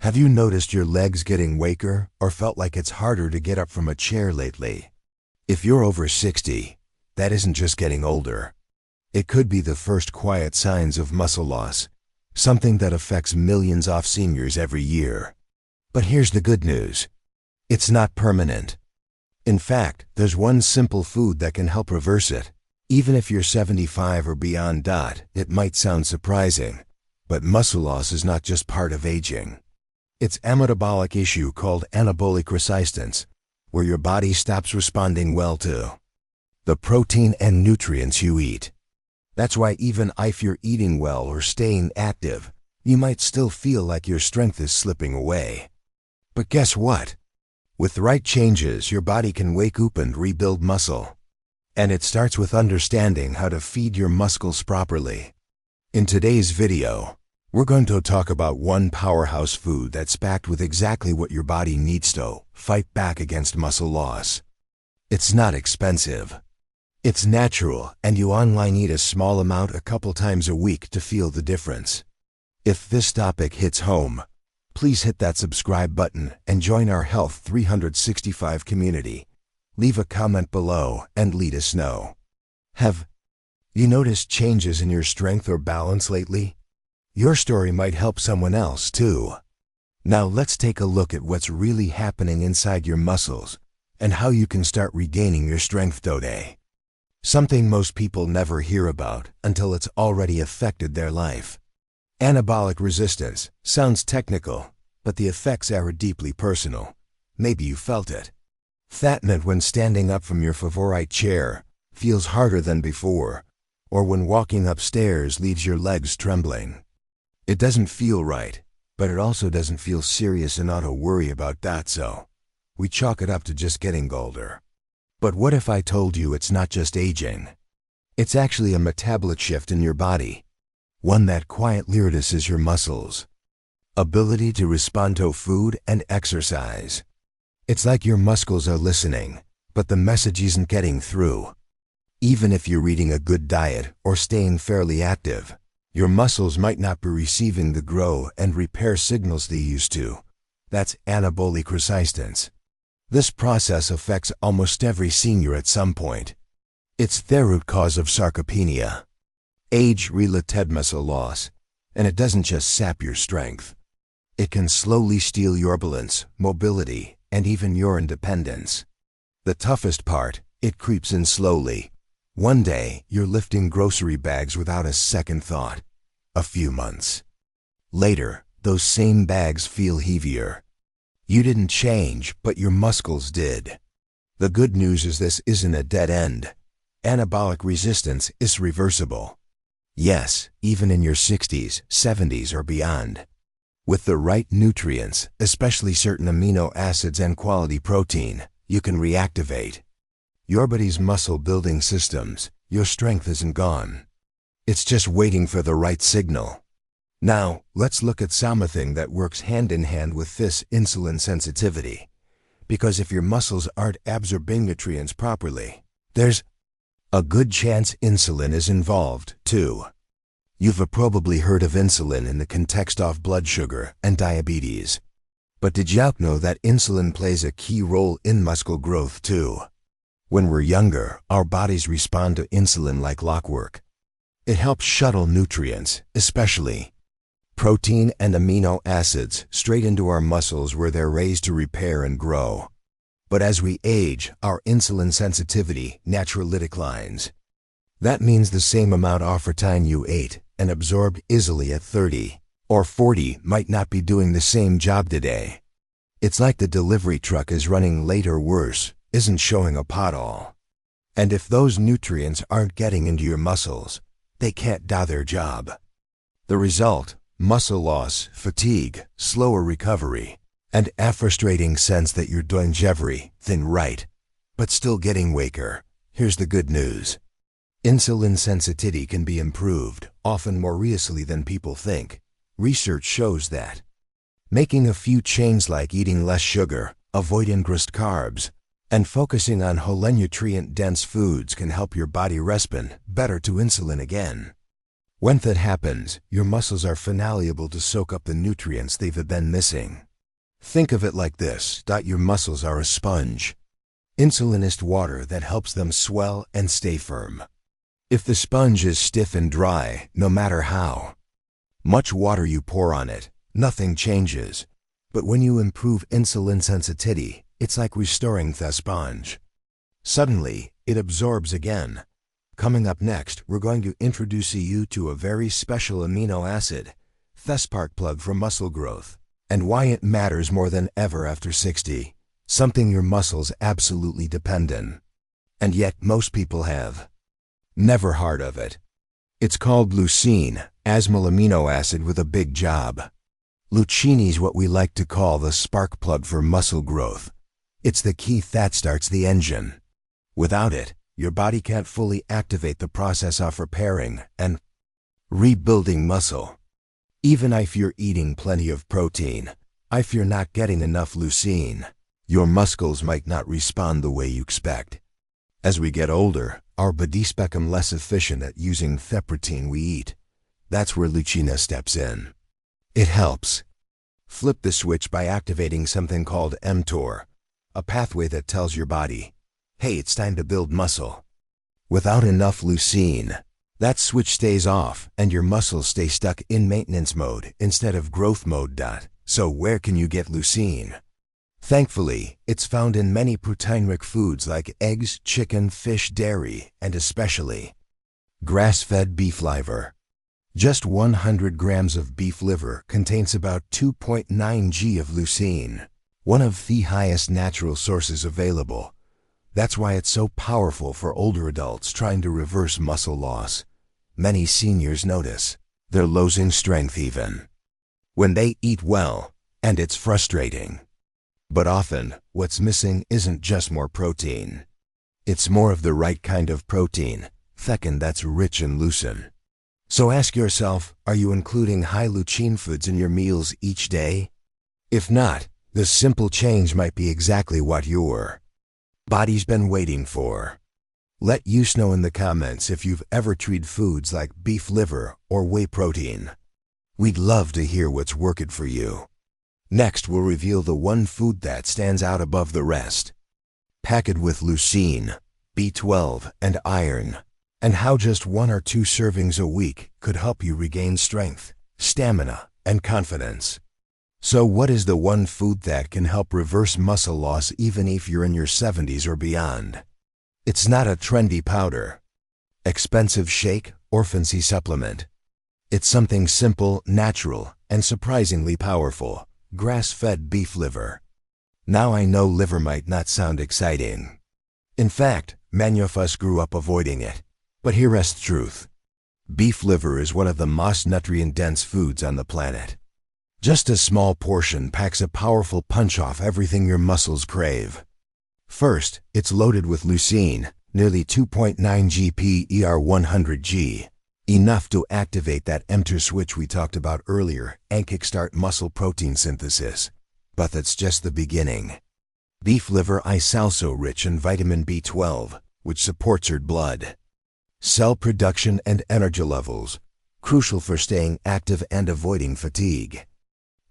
Have you noticed your legs getting weaker or felt like it's harder to get up from a chair lately? If you're over 60, that isn't just getting older. It could be the first quiet signs of muscle loss, something that affects millions of seniors every year. But here's the good news. It's not permanent. In fact, there's one simple food that can help reverse it. Even if you're 75 or beyond. It might sound surprising, but muscle loss is not just part of aging. It's a metabolic issue called anabolic resistance, where your body stops responding well to the protein and nutrients you eat. That's why even if you're eating well or staying active, you might still feel like your strength is slipping away. But guess what? With the right changes, your body can wake up and rebuild muscle. And it starts with understanding how to feed your muscles properly. In today's video, we're going to talk about one powerhouse food that's packed with exactly what your body needs to fight back against muscle loss. It's not expensive. It's natural, and you only need a small amount a couple times a week to feel the difference. If this topic hits home, please hit that subscribe button and join our Health 365 community. Leave a comment below and let us know. Have you noticed changes in your strength or balance lately? Your story might help someone else too. Now let's take a look at what's really happening inside your muscles and how you can start regaining your strength today. Something most people never hear about until it's already affected their life. Anabolic resistance sounds technical, but the effects are deeply personal. Maybe you felt it. Fatness when standing up from your favorite chair feels harder than before, or when walking upstairs leaves your legs trembling. It doesn't feel right, but it also doesn't feel serious enough to worry about that, so we chalk it up to just getting older. But what if I told you it's not just aging? It's actually a metabolic shift in your body, one that quietly reduces your muscles' ability to respond to food and exercise. It's like your muscles are listening, but the message isn't getting through. Even if you're eating a good diet or staying fairly active, your muscles might not be receiving the grow and repair signals they used to. That's anabolic resistance. This process affects almost every senior at some point. It's the root cause of sarcopenia, age-related muscle loss, and it doesn't just sap your strength. It can slowly steal your balance, mobility, and even your independence. The toughest part, it creeps in slowly. One day, you're lifting grocery bags without a second thought. A few months later, those same bags feel heavier. You didn't change, but your muscles did. The good news is this isn't a dead end. Anabolic resistance is reversible. Yes, even in your 60s, 70s, or beyond. With the right nutrients, especially certain amino acids and quality protein, you can reactivate your body's muscle-building systems. Your strength isn't gone. It's just waiting for the right signal. Now, let's look at something that works hand in hand with this: insulin sensitivity. Because if your muscles aren't absorbing nutrients properly, there's a good chance insulin is involved too. You've probably heard of insulin in the context of blood sugar and diabetes. But did you know that insulin plays a key role in muscle growth too? When we're younger, our bodies respond to insulin like clockwork. It helps shuttle nutrients, especially protein and amino acids, straight into our muscles where they're raised to repair and grow. But as we age, our insulin sensitivity naturally declines. That means the same amount of protein you ate and absorbed easily at 30 or 40 might not be doing the same job today. It's like the delivery truck is running late, or worse, isn't showing up at all. And if those nutrients aren't getting into your muscles, they can't do their job. The result: muscle loss, fatigue, slower recovery, and a frustrating sense that you're doing everything right, but still getting weaker. Here's the good news. Insulin sensitivity can be improved, often more easily than people think. Research shows that making a few changes like eating less sugar, avoiding processed carbs, and focusing on whole nutrient-dense foods can help your body respond better to insulin again. When that happens, your muscles are finally able to soak up the nutrients they've been missing. Think of it like this: your muscles are a sponge. Insulin is water that helps them swell and stay firm. If the sponge is stiff and dry, no matter how much water you pour on it, nothing changes. But when you improve insulin sensitivity, it's like restoring the sponge. Suddenly, it absorbs again. Coming up next, we're going to introduce you to a very special amino acid, the spark plug for muscle growth, and why it matters more than ever after 60, something your muscles absolutely depend on. And yet most people have never heard of it. It's called leucine, asmal amino acid with a big job. Leucine is what we like to call the spark plug for muscle growth. It's the key that starts the engine. Without it, your body can't fully activate the process of repairing and rebuilding muscle. Even if you're eating plenty of protein, if you're not getting enough leucine, your muscles might not respond the way you expect. As we get older, our bodies become less efficient at using the protein we eat. That's where leucine steps in. It helps flip the switch by activating something called mTOR, a pathway that tells your body, hey, it's time to build muscle. Without enough leucine, that switch stays off and your muscles stay stuck in maintenance mode instead of growth mode. So where can you get leucine? Thankfully, it's found in many protein-rich foods like eggs, chicken, fish, dairy, and especially grass-fed beef liver. Just 100 grams of beef liver contains about 2.9 g of leucine, one of the highest natural sources available. That's why it's so powerful for older adults trying to reverse muscle loss. Many seniors notice they're losing strength even when they eat well, and it's frustrating. But often, what's missing isn't just more protein. It's more of the right kind of protein, that's rich in leucine. So ask yourself, are you including high leucine foods in your meals each day? If not, this simple change might be exactly what your body's been waiting for. Let us know in the comments if you've ever tried foods like beef liver or whey protein. We'd love to hear what's working for you. Next, we'll reveal the one food that stands out above the rest, packed with leucine, B12, and iron, and how just 1 or 2 servings a week could help you regain strength, stamina, and confidence. So what is the one food that can help reverse muscle loss even if you're in your 70s or beyond? It's not a trendy powder, expensive shake, or fancy supplement. It's something simple, natural, and surprisingly powerful: grass-fed beef liver. Now I know liver might not sound exciting. In fact, many of us grew up avoiding it. But here is the truth. Beef liver is one of the most nutrient-dense foods on the planet. Just a small portion packs a powerful punch off everything your muscles crave. First, it's loaded with leucine, nearly 2.9 g/1 100 g, enough to activate that mTOR switch we talked about earlier and kickstart muscle protein synthesis. But that's just the beginning. Beef liver is also rich in vitamin B12, which supports your blood cell production and energy levels, crucial for staying active and avoiding fatigue.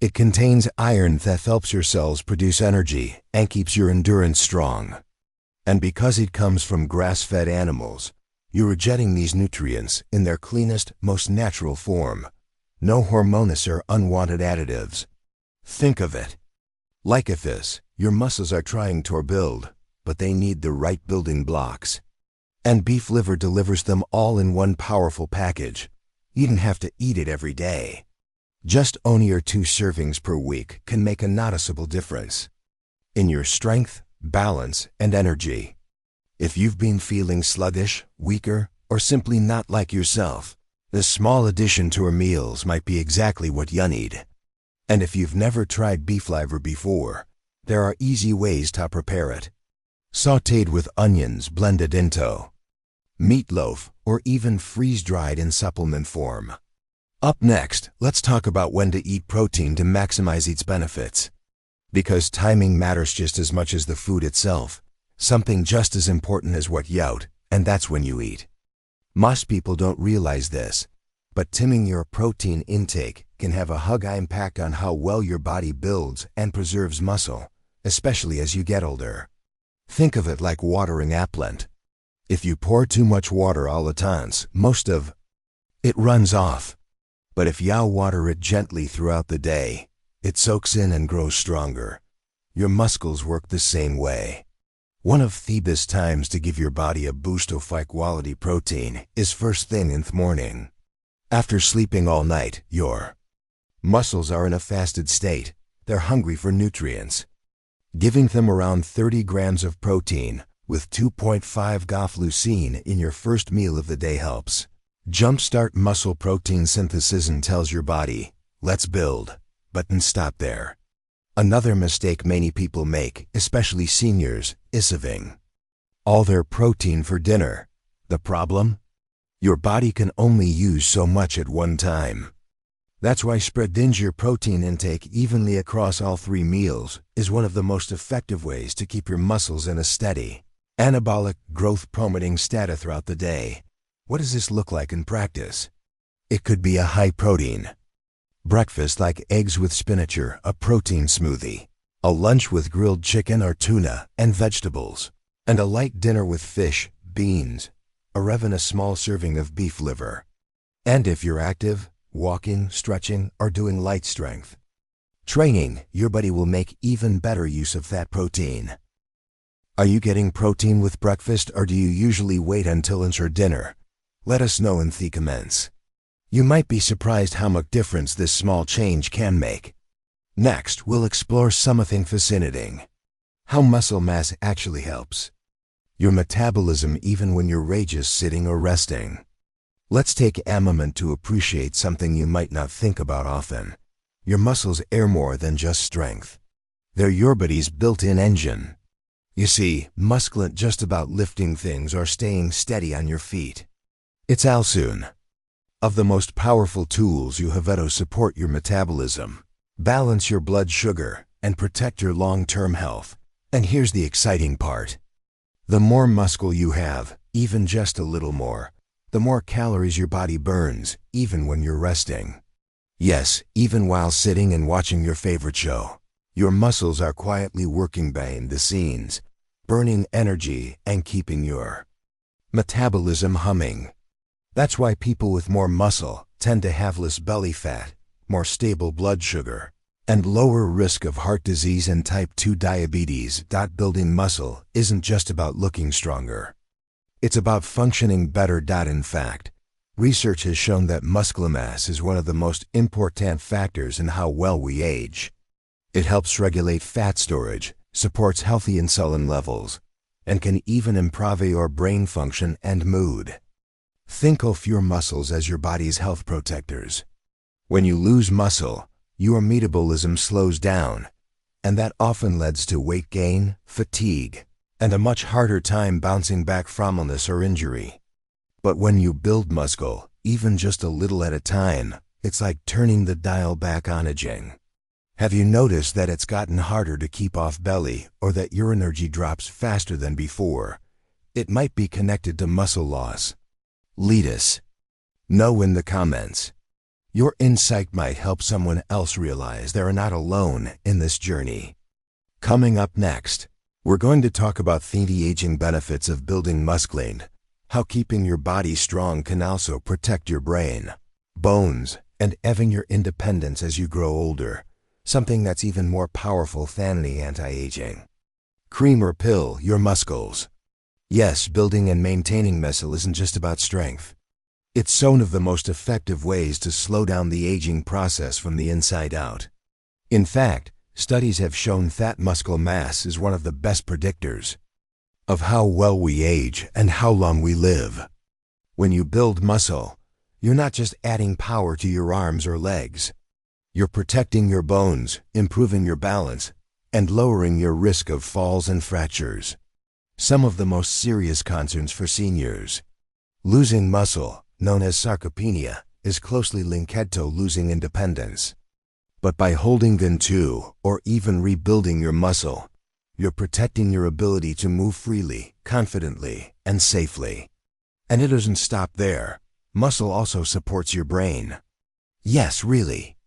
It contains iron that helps your cells produce energy and keeps your endurance strong. And because it comes from grass-fed animals, you're getting these nutrients in their cleanest, most natural form. No hormones or unwanted additives. Think of it like this: your muscles are trying to build, but they need the right building blocks. And beef liver delivers them all in one powerful package. You don't have to eat it every day. Just 1 or 2 servings per week can make a noticeable difference in your strength, balance, and energy. If you've been feeling sluggish, weaker, or simply not like yourself, this small addition to your meals might be exactly what you need. And if you've never tried beef liver before, there are easy ways to prepare it. Sautéed with onions blended into meatloaf, or even freeze-dried in supplement form. Up next, let's talk about when to eat protein to maximize its benefits. Because timing matters just as much as the food itself. Something just as important as what you eat, and that's when you eat. Most people don't realize this, But trimming your protein intake can have a hug impact on how well your body builds and preserves muscle, especially as you get older. Think of it like watering a plant. If you pour too much water all the time, most of it runs off. But if you water it gently throughout the day, it soaks in and grows stronger. Your muscles work the same way. One of the best times to give your body a boost of high-quality protein is first thing in the morning. After sleeping all night, your muscles are in a fasted state. They're hungry for nutrients. Giving them around 30 grams of protein with 2.5 grams leucine in your first meal of the day helps jumpstart muscle protein synthesis and tells your body, let's build, but then stop there. Another mistake many people make, especially seniors, is saving all their protein for dinner. The problem? Your body can only use so much at one time. That's why spreading your protein intake evenly across all 3 meals is one of the most effective ways to keep your muscles in a steady, anabolic growth-promoting state throughout the day. What does this look like in practice? It could be a high-protein breakfast like eggs with spinach or a protein smoothie, a lunch with grilled chicken or tuna and vegetables, and a light dinner with fish, beans, or even a small serving of beef liver. And if you're active, walking, stretching, or doing light strength training, your body will make even better use of that protein. Are you getting protein with breakfast, or do you usually wait until it's your dinner? Let us know in the comments. You might be surprised how much difference this small change can make. Next, we'll explore something fascinating: how muscle mass actually helps your metabolism even when you're just sitting or resting. Let's take a moment to appreciate something you might not think about often. Your muscles are more than just strength. They're your body's built-in engine. You see, muscle isn't just about lifting things or staying steady on your feet. It's also of the most powerful tools you have to support your metabolism, balance your blood sugar, and protect your long-term health. And here's the exciting part. The more muscle you have, even just a little more, the more calories your body burns, even when you're resting. Yes, even while sitting and watching your favorite show, your muscles are quietly working behind the scenes, burning energy and keeping your metabolism humming. That's why people with more muscle tend to have less belly fat, more stable blood sugar, and lower risk of heart disease and type 2 diabetes. Building muscle isn't just about looking stronger. It's about functioning better. In fact, research has shown that muscle mass is one of the most important factors in how well we age. It helps regulate fat storage, supports healthy insulin levels, and can even improve your brain function and mood. Think of your muscles as your body's health protectors. When you lose muscle, your metabolism slows down, and that often leads to weight gain, fatigue, and a much harder time bouncing back from illness or injury. But when you build muscle, even just a little at a time, it's like turning the dial back on aging. Have you noticed that it's gotten harder to keep off belly, or that your energy drops faster than before? It might be connected to muscle loss. Let us know in the comments. Your insight might help someone else realize they're not alone in this journey. Coming up next, we're going to talk about the aging benefits of building muscle, how keeping your body strong can also protect your brain, bones, and even your independence as you grow older, something that's even more powerful than the anti-aging cream or pill, your muscles. Yes, building and maintaining muscle isn't just about strength. It's one of the most effective ways to slow down the aging process from the inside out. In fact, studies have shown that muscle mass is one of the best predictors of how well we age and how long we live. When you build muscle, you're not just adding power to your arms or legs. You're protecting your bones, improving your balance, and lowering your risk of falls and fractures. Some of the most serious concerns for seniors. Losing muscle, known as sarcopenia, is closely linked to losing independence. But by holding on to, or even rebuilding your muscle, you're protecting your ability to move freely, confidently, and safely. And it doesn't stop there. Muscle also supports your brain. Yes, really.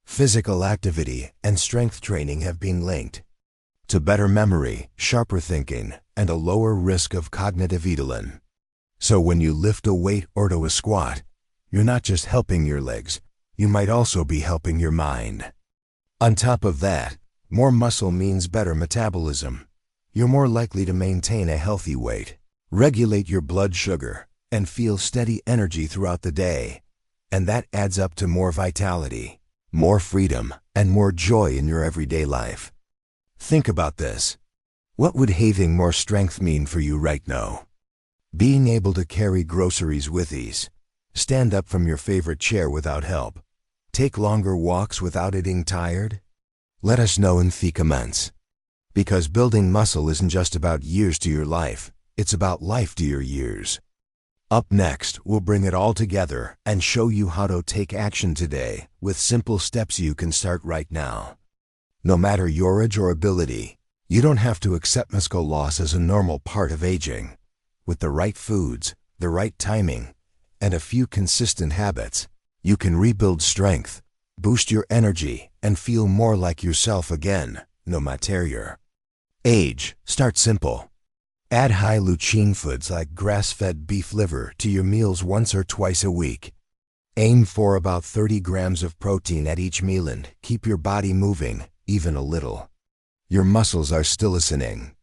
Physical activity and strength training have been linked to better memory, sharper thinking, and a lower risk of cognitive decline. So when you lift a weight or do a squat, you're not just helping your legs, you might also be helping your mind. On top of that, more muscle means better metabolism. You're more likely to maintain a healthy weight, regulate your blood sugar, and feel steady energy throughout the day. And that adds up to more vitality, more freedom, and more joy in your everyday life. Think about this. What would having more strength mean for you right now? Being able to carry groceries with ease, stand up from your favorite chair without help, take longer walks without getting tired? Let us know in the comments. Because building muscle isn't just about years to your life, it's about life to your years. Up next, we'll bring it all together and show you how to take action today with simple steps you can start right now. No matter your age or ability, you don't have to accept muscle loss as a normal part of aging. With the right foods, the right timing, and a few consistent habits, you can rebuild strength, boost your energy, and feel more like yourself again, no matter your age. Start simple. Add high-leucine foods like grass-fed beef liver to your meals once or twice a week. Aim for about 30 grams of protein at each meal and keep your body moving, even a little. Your muscles are still listening.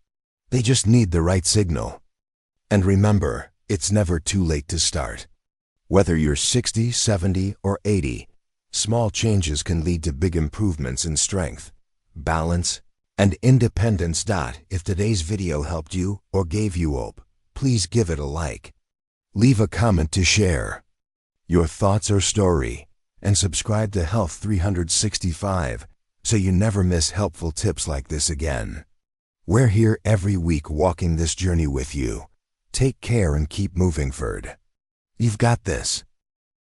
They just need the right signal. And remember, it's never too late to start. Whether you're 60, 70, or 80, small changes can lead to big improvements in strength, balance, and independence. If today's video helped you or gave you hope, please give it a like. Leave a comment to share your thoughts or story, and subscribe to Health 365 so you never miss helpful tips like this again. We're here every week walking this journey with you. Take care and keep moving forward. You've got this.